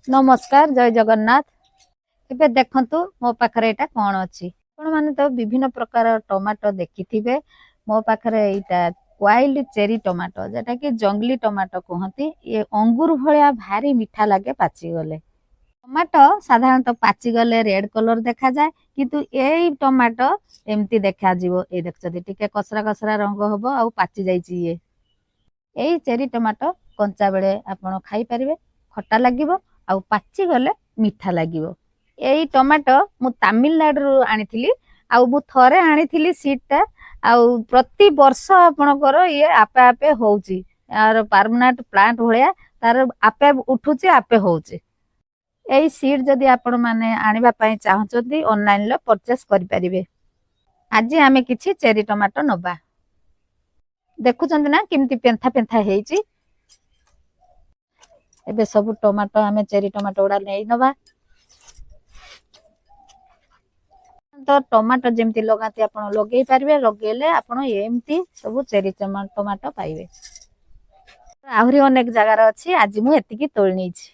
नमस्कार जय जगन्नाथ। एबे देखंतु मो पाखरे एटा कोन अछि आपण माने तो विभिन्न प्रकार टमाटो देखिथिबे। मो पाखरे एटा वाइल्ड चेरी टमाटो जेटा कि जंगली टमाटो कहंती। ये अंगूर भलिया भारी मीठा लागे पाची गले। टमाटो साधारणतः पाची गले रेड कलर देखा जाए किंतु एई टमाटो एमती देखा जीवो। ए देखछथि टिके कसरा कसरा रंग हबो आ पाची जाईची। ये एई चेरी टमाटो कंचा बेले आपण खाई परिबे, खट्टा लागिबो आ पाची गले मीठा लागिबो। एई टमाटो मु तमिलनाडु आनिथिली आ मु थरे आनिथिली सीडटा आ प्रति वर्ष आपणकर ये आपे आपे होउची। यार परमानेंट प्लांट भलिया तार आपे उठुची आपे होउची। एई सीड जदी आपण माने आनिबा पई चाहचोती ऑनलाइन लो परचेस करि परिबे। आज आमे किछि चेरी टमाटो नबा। देखुचंदी ना किमती पेंथा पेंथा हेइची। एबे सब टमाटो आमे चेरी टमाटो उडा नै नबा। तो टमाटो जेमती लगाती आपण लगे पारिबे, लगेले आपण एमती सब चेरी टमाटो पाइबे। आहुरी अनेक जगार अछि, आज मु एतिकी तोल नैछि।